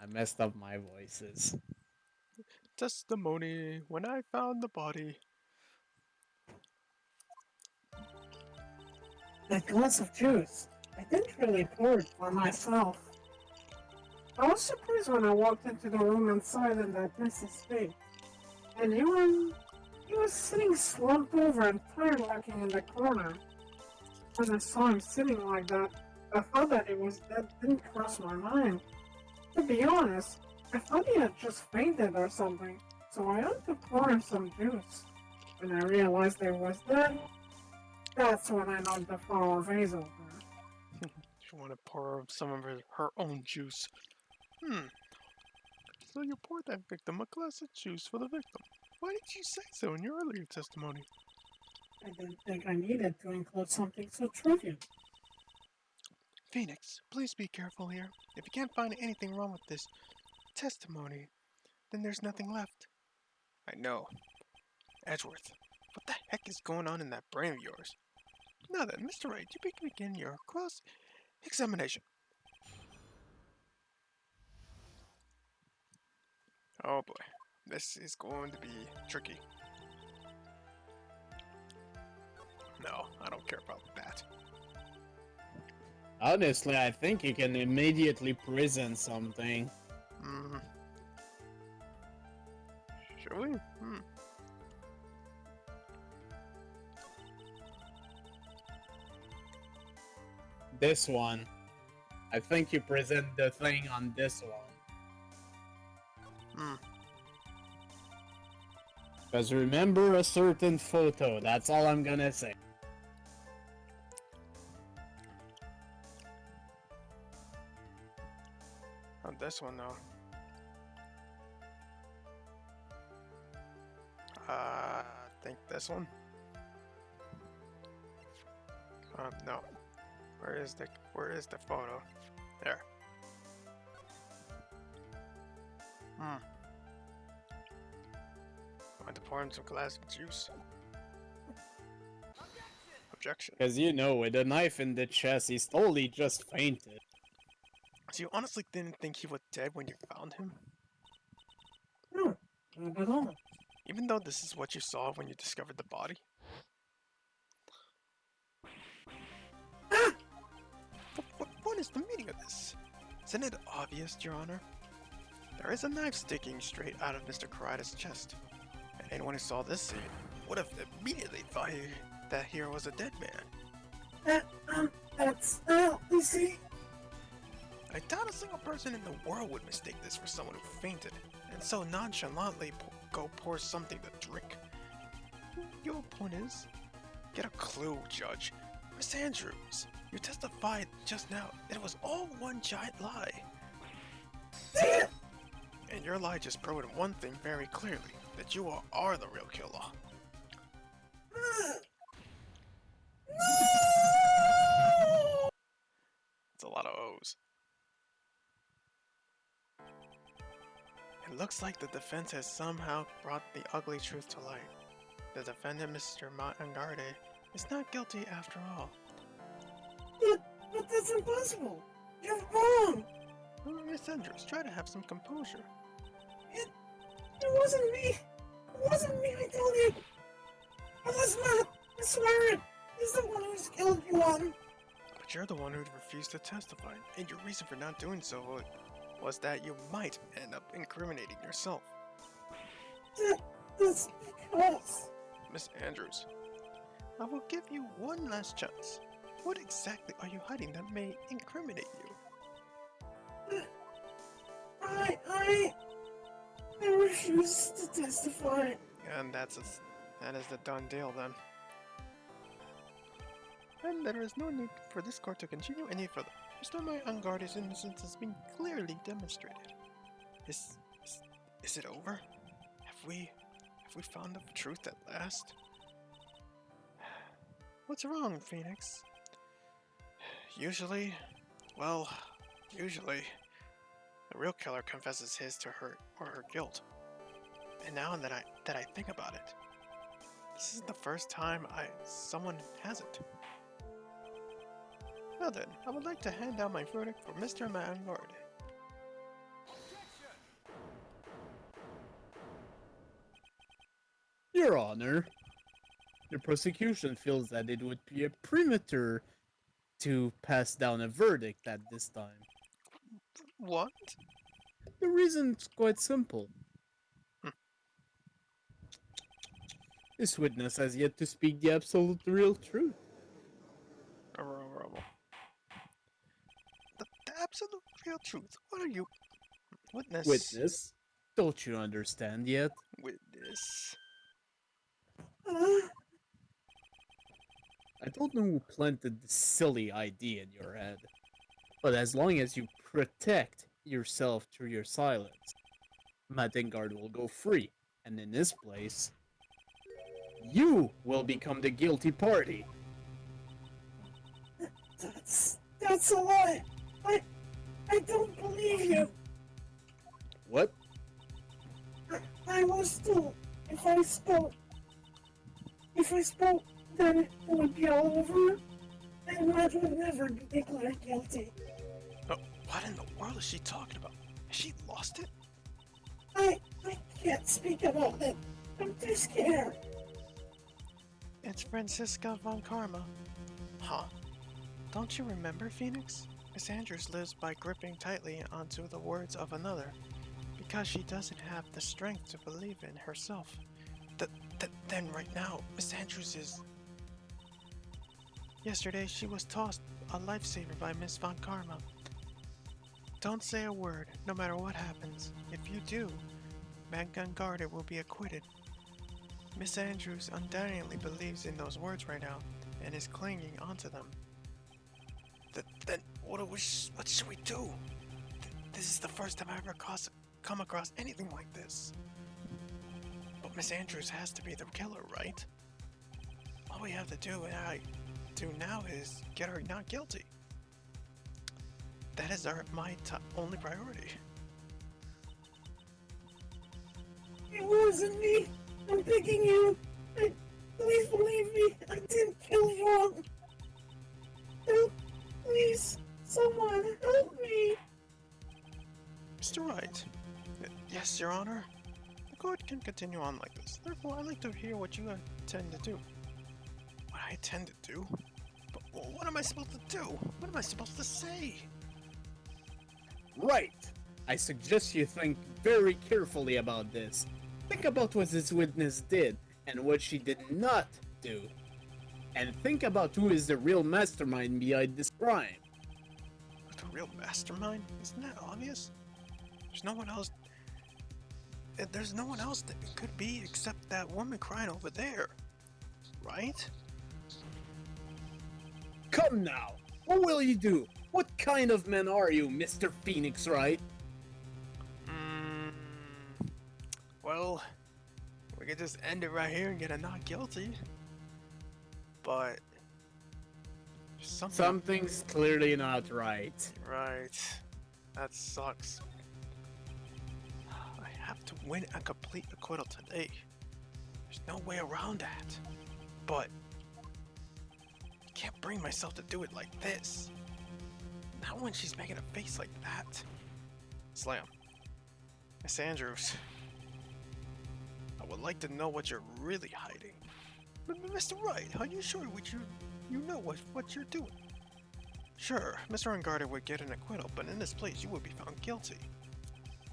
I messed up my voices. Testimony when I found the body. That glass of juice. I didn't really pour it for myself. I was surprised when I walked into the room and saw it in that messy state. And he was sitting slumped over and tired looking in the corner. When I saw him sitting like that, the thought that he was dead didn't cross my mind. To be honest, I thought he had just fainted or something, so I went to pour him some juice. When I realized he was dead, that's when I knocked the flower vase over. She want to pour some of her own juice. So you poured that victim a glass of juice for the victim. Why didn't you say so in your earlier testimony? I didn't think I needed to include something so trivial. Phoenix, please be careful here. If you can't find anything wrong with this testimony, then there's nothing left. I know. Edgeworth, what the heck is going on in that brain of yours? Now then, Mr. Wright, you can begin your cross-examination. Oh boy, this is going to be tricky. No, I don't care about that. Honestly, I think you can immediately present something. Shall we? This one. I think you present the thing on this one. Because remember a certain photo, that's all I'm gonna say. On this one, though. I think this one. No. Where is the photo? There. Want to pour him some glass of juice? Objection. Because you know, with a knife in the chest, he's totally just fainted. So you honestly didn't think he was dead when you found him? No, not at all. Even though this is what you saw when you discovered the body? What is the meaning of this? Isn't it obvious, Your Honor? There is a knife sticking straight out of Mr. Karida's chest. And anyone who saw this scene would have immediately thought that here was a dead man. You see? I doubt a single person in the world would mistake this for someone who fainted, and so nonchalantly go pour something to drink. Your point is, get a clue, Judge. Miss Andrews, you testified just now that it was all one giant lie. And your lie just proved one thing very clearly, that you are the real killer. It's a lot of O's. It looks like the defense has somehow brought the ugly truth to light. The defendant, Mr. Montangarde, is not guilty after all. But that's impossible! You're wrong! Miss Andrews, try to have some composure. It wasn't me! It wasn't me, I told you! It was Matt! I swear it! He's the one who's killed you on! But you're the one who refused to testify, and your reason for not doing so was that you might end up incriminating yourself. That's because... Miss Andrews, I will give you one last chance. What exactly are you hiding that may incriminate you? I refuse to testify. And that is the done deal then. And there is no need for this court to continue any further. Mr. Montangarde's innocence has been clearly demonstrated. Is it over? Have we found the truth at last? What's wrong, Phoenix? Usually, the real killer confesses his to her or her guilt. And now that I think about it, this is the first time someone hasn't. Well then, I would like to hand down my verdict for Mr. Montangarde. Your Honor, the prosecution feels that it would be a premature to pass down a verdict at this time. What? The reason is quite simple. Hmm. This witness has yet to speak the absolute real truth. The absolute real truth. What are you? Witness. Witness? Don't you understand yet? Witness. Uh, I don't know who planted this silly idea in your head, but as long as you protect yourself through your silence, Madengard will go free, and in this place, you will become the guilty party. that's a lie. I don't believe you. What? I was told if I spoke, then it would be all over, and Matt would never be declared guilty. But what in the world is she talking about? Has she lost it? I can't speak about it. I'm too scared. It's Franziska von Karma. Huh. Don't you remember, Phoenix? Miss Andrews lives by gripping tightly onto the words of another, because she doesn't have the strength to believe in herself. Then right now, Miss Andrews is... Yesterday, she was tossed a lifesaver by Miss von Karma. Don't say a word, no matter what happens. If you do, Madengard will be acquitted. Miss Andrews undoubtedly believes in those words right now, and is clinging onto them. Then what should we do? This is the first time I ever come across anything like this. But Miss Andrews has to be the killer, right? All we have to do now is get her not guilty. That is my only priority. It wasn't me. I'm begging you. Please believe me. I didn't kill you. Help, please. Someone help me. Mr. Wright. Yes, Your Honor. The court can continue on like this. Therefore, I'd like to hear what you intend to do. What I intend to do? But what am I supposed to do? What am I supposed to say? Right! I suggest you think very carefully about this. Think about what this witness did, and what she did not do. And think about who is the real mastermind behind this crime. The real mastermind? Isn't that obvious? There's no one else that it could be except that woman crying over there. Right? Come now! What will you do? What kind of man are you, Mr. Phoenix Wright? Well, we could just end it right here and get a not guilty. But Something's clearly not right. Right. That sucks. I have to win a complete acquittal today. There's no way around that. But I can't bring myself to do it like this. Not when she's making a face like that. Slam. Miss Andrews. I would like to know what you're really hiding. Mr. Wright, are you sure you know what you're doing? Sure, Mr. Unguarded would get an acquittal, but in this place you would be found guilty.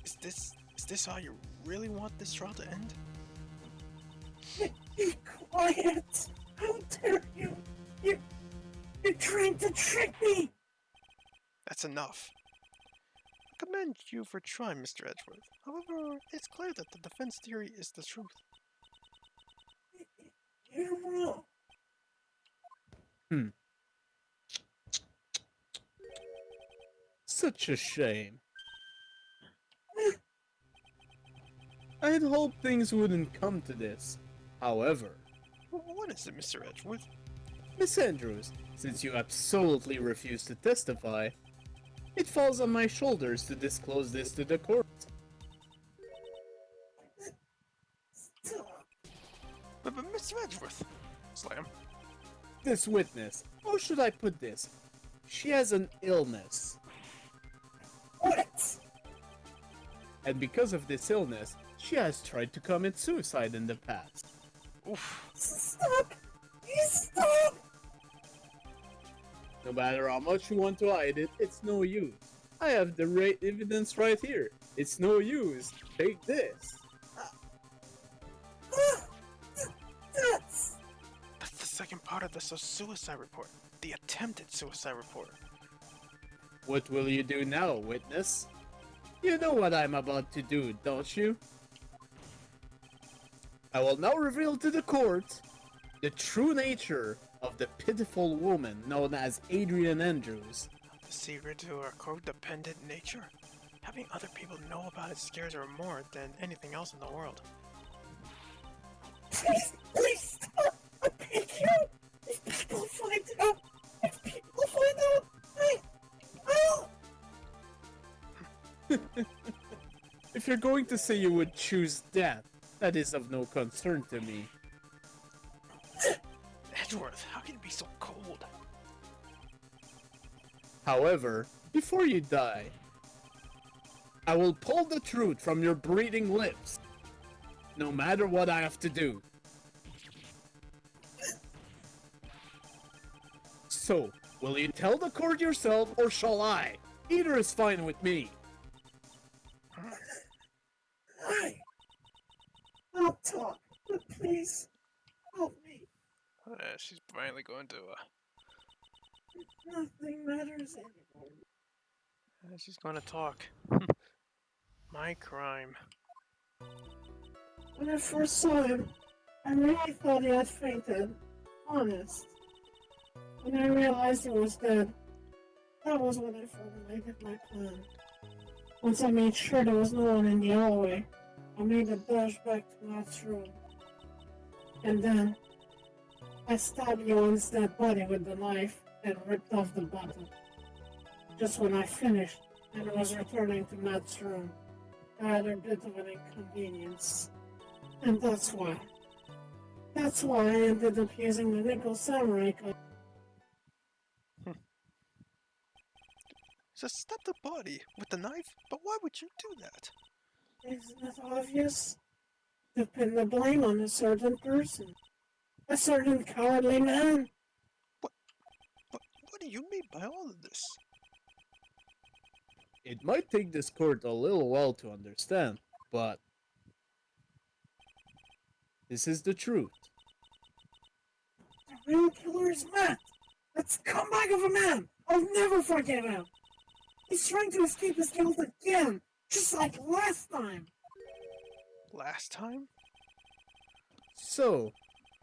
Is this how you really want this trial to end? Be quiet. How dare you? You're trying to trick me. That's enough. I commend you for trying, Mr. Edgeworth. However, it's clear that the defense theory is the truth. You're wrong. Such a shame. I had hoped things wouldn't come to this. However, What is it, Mr. Edgeworth? Miss Andrews, since you absolutely refuse to testify, it falls on my shoulders to disclose this to the court. But Mr. Edgeworth! Slam. This witness, how should I put this? She has an illness. What? And because of this illness, she has tried to commit suicide in the past. Oof. Stop! Please stop! No matter how much you want to hide it, it's no use. I have the evidence right here. It's no use. Take this. That's... That's the second part of the suicide report. The attempted suicide report. What will you do now, witness? You know what I'm about to do, don't you? I will now reveal to the court the true nature of the pitiful woman known as Adrian Andrews. The secret to her codependent nature? Having other people know about it scares her more than anything else in the world. Please stop! I beg you! If people find out, I'll... If you're going to say you would choose death, that is of no concern to me. Edgeworth, how can you be so cold? However, before you die, I will pull the truth from your breathing lips, no matter what I have to do. So, will you tell the court yourself, or shall I? Either is fine with me. I'll talk, but please, help me. She's finally going to, Nothing matters anymore. she's going to talk. My crime. When I first saw him, I really thought he had fainted. Honest. When I realized he was dead, that was when I formulated my plan. Once I made sure there was no one in the alleyway, I made a dash back to Matt's room. And then, I stabbed Johan's dead body with the knife and ripped off the bottom. Just when I finished and was returning to Matt's room, I had a bit of an inconvenience. And that's why. That's why I ended up using the nickel samurai cut. Just stab the body with the knife? But why would you do that? Isn't it obvious? To pin the blame on a certain person. A certain cowardly man. But what do you mean by all of this? It might take this court a little while to understand, but this is the truth. The real killer is Matt. That scumbag of a man. I'll never forgive him. He's trying to escape his guilt again, just like last time. Last time? So,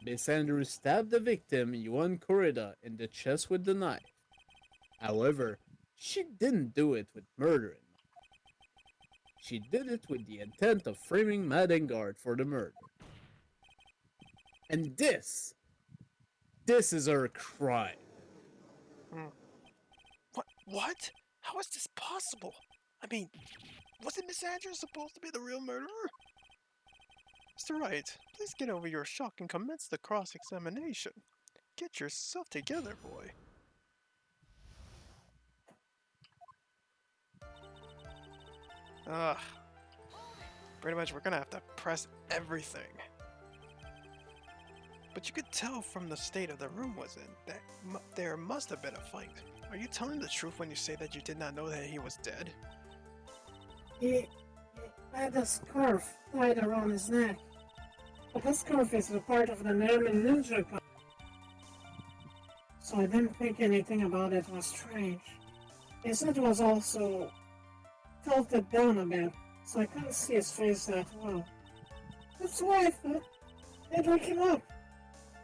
Miss Andrews stabbed the victim, Yuan Corrida, in the chest with the knife. However, she didn't do it with murder in mind. She did it with the intent of framing Madengard for the murder. And this is her crime. What? How is this possible? I mean, wasn't Miss Andrews supposed to be the real murderer? Mr. Wright, please get over your shock and commence the cross-examination. Get yourself together, boy. Ugh. Pretty much we're gonna have to press everything. But you could tell from the state of the room was in that there must have been a fight. Are you telling the truth when you say that you did not know that he was dead? He had a scarf tied around his neck. But the scarf is a part of the Merman Ninja Club. So I didn't think anything about it was strange. His head was also tilted down a bit, so I couldn't see his face that well. That's why I thought I'd wake him up.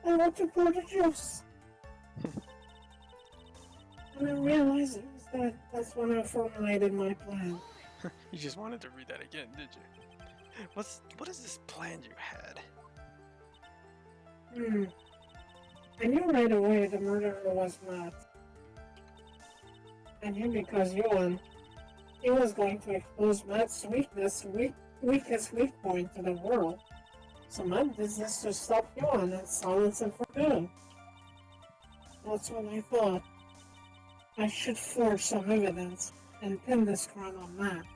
I want to pour the juice. And I realized it was that. That's when I formulated my plan. You just wanted to read that again, did you? What is this plan you had? I knew right away the murderer was Matt. I knew because Johan, he was going to expose Matt's weakest weak point to the world. So Matt did this to stop Johan and silence him for good. That's when I thought I should forge some evidence and pin this crime on Matt.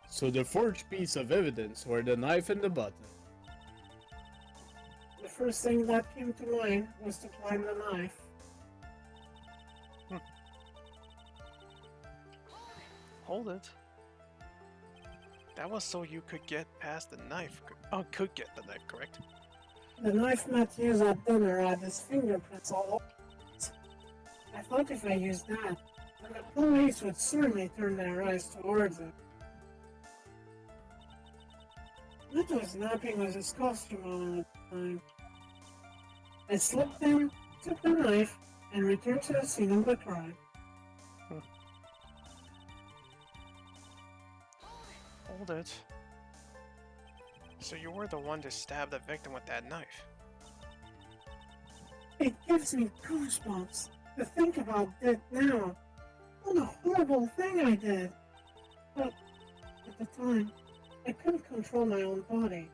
So the forged piece of evidence were the knife and the button. first thing that came to mind was to climb the knife. Hold it. That was so you could get past the knife. Could get the knife, correct? The knife Matt used at dinner had his fingerprints all over it. I thought if I used that, then the police would certainly turn their eyes towards it. Matt was napping with his costume on at the time. I slipped in, took the knife, and returned to the scene of the crime. Hold it. So you were the one to stab the victim with that knife? It gives me goosebumps to think about it now. What a horrible thing I did. But at the time, I couldn't control my own body.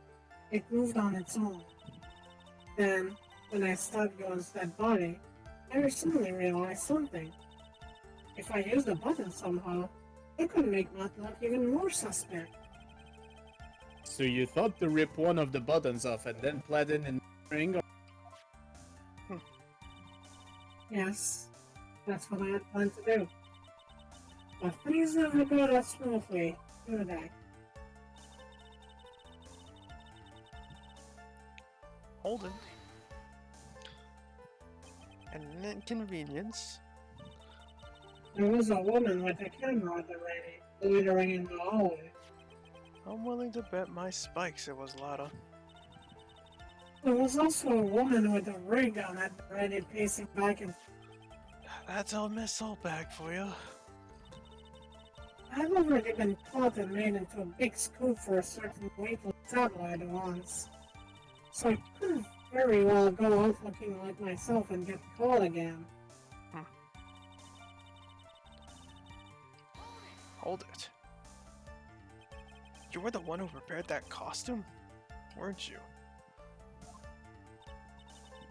It moved on its own. Then, when I stabbed Johan's dead body, I suddenly realized something. If I used the button somehow, I could make Matt look even more suspect. So you thought to rip one of the buttons off and then plant it in the ring? Yes, that's what I had planned to do. But things never go that smoothly, do they? Hold it. An inconvenience? There was a woman with a camera at the ready, loitering in the hallway. I'm willing to bet my spikes it was Lada. There was also a woman with a ray gun at the ready, pacing back and That's a missile bag for you. I've already been caught and made into a big scoop for a certain weekly tabloid once. So I couldn't very well go out looking like myself and get caught again. Hold it. You were the one who prepared that costume, weren't you?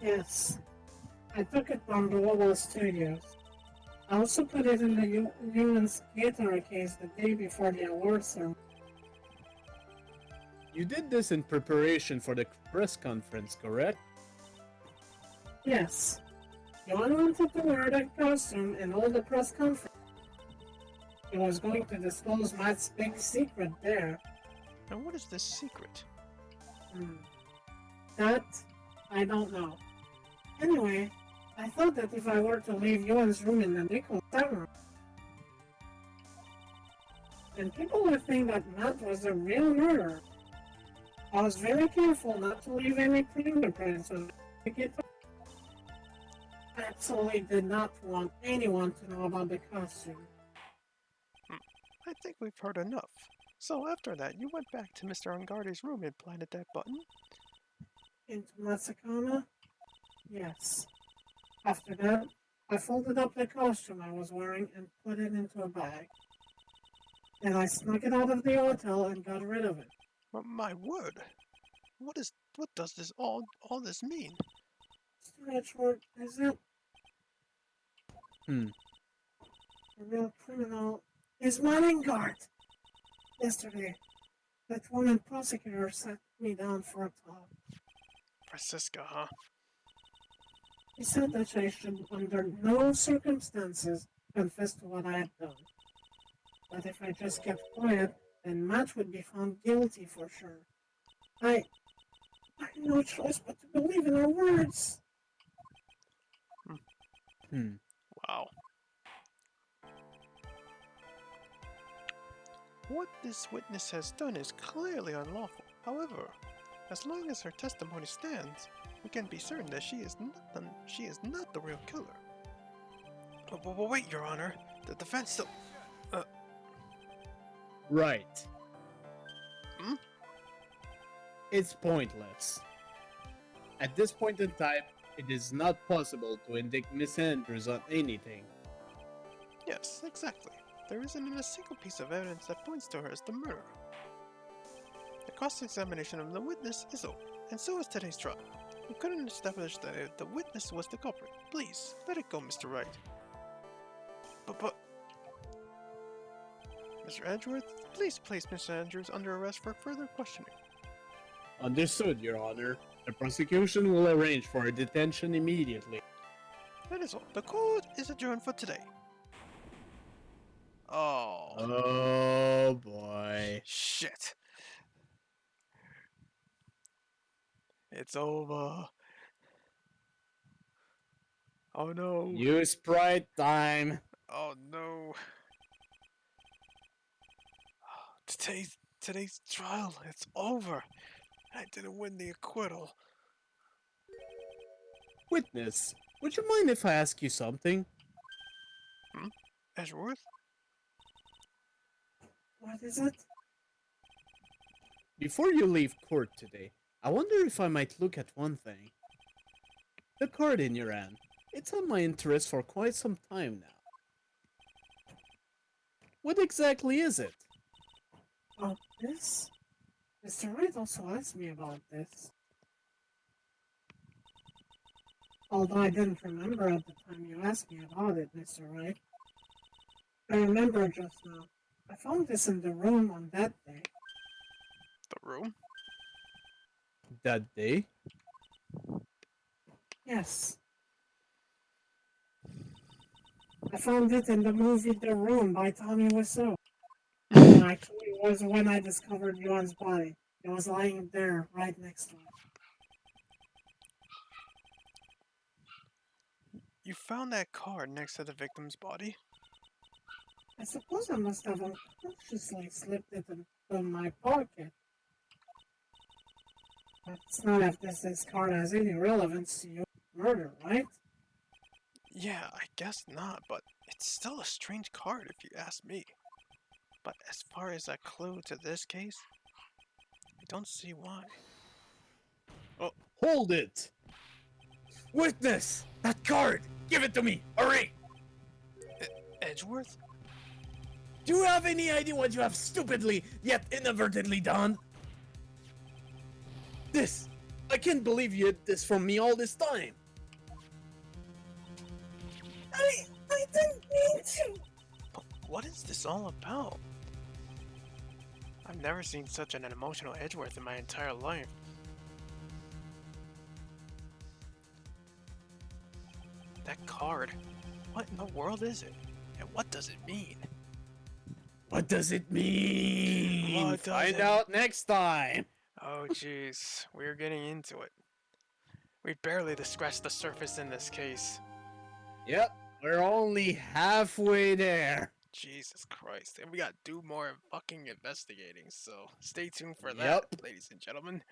Yes. I took it from the Global Studios. I also put it in the Human's Gator case the day before the awards ceremony. You did this in preparation for the press conference, correct? Yes. John wanted to wear that costume and hold the press conference. He was going to disclose Matt's big secret there. And what is this secret? That, I don't know. Anyway, I thought that if I were to leave Johan's room in the nickel tower, then people would think that Matt was the real murderer. I was very careful not to leave any fingerprints on the guitar. I absolutely did not want anyone to know about the costume. I think we've heard enough. So after that, you went back to Mr. Angardi's room and planted that button? Into Matsukama? Yes. After that, I folded up the costume I was wearing and put it into a bag. Then I snuck it out of the hotel and got rid of it. But my word! What does this all this mean? Stretch word, is it? Hmm. The real criminal is Maningard. Yesterday, that woman prosecutor sat me down for a talk. Francisca, huh? He said that I should, under no circumstances, confess to what I had done. But if I just kept quiet, then Matt would be found guilty for sure. I had no choice but to believe in her words. Wow. What this witness has done is clearly unlawful. However, as long as her testimony stands, we can be certain that she is not the real killer. But wait, Your Honor. The defense still... Right. Hmm? It's pointless. At this point in time, it is not possible to indict Miss Andrews on anything. Yes, exactly. There isn't even a single piece of evidence that points to her as the murderer. The cross-examination of the witness is over, and so is today's trial. We couldn't establish that the witness was the culprit. Please, let it go, Mr. Wright. But... Mr. Edgeworth, please place Miss Andrews under arrest for further questioning. Understood, Your Honor. The prosecution will arrange for a detention immediately. That is all. The court is adjourned for today. Oh. Oh boy. Shit. It's over. Oh no. Use Sprite time. Oh no. Today's trial. It's over. I didn't win the acquittal. Witness, would you mind if I ask you something? Edgeworth? What is it? Before you leave court today, I wonder if I might look at one thing. The card in your hand. It's on my interest for quite some time now. What exactly is it? Oh, this? Mr. Wright also asked me about this. Although I didn't remember at the time you asked me about it, Mr. Wright. I remember just now. I found this in the room on that day. The room? That day? Yes. I found it in the movie The Room by Tommy Wiseau. Actually, it was when I discovered John's body. It was lying there, right next to him. You found that card next to the victim's body? I suppose I must have unconsciously slipped it into my pocket. But it's not if this card has any relevance to your murder, right? Yeah, I guess not, but it's still a strange card if you ask me. But as far as a clue to this case, I don't see why. Oh, hold it! Witness! That card! Give it to me! Hurry! Edgeworth? Do you have any idea what you have stupidly yet inadvertently done? This! I can't believe you hid this from me all this time! I didn't mean to! But what is this all about? I've never seen such an emotional Edgeworth in my entire life. That card. What in the world is it? And what does it mean? What does it mean? What does Find it- out next time! Oh jeez, we're getting into it. We barely scratched the surface in this case. Yep, we're only halfway there. Jesus Christ. And we gotta do more fucking investigating, so stay tuned for Yep. that, ladies and gentlemen.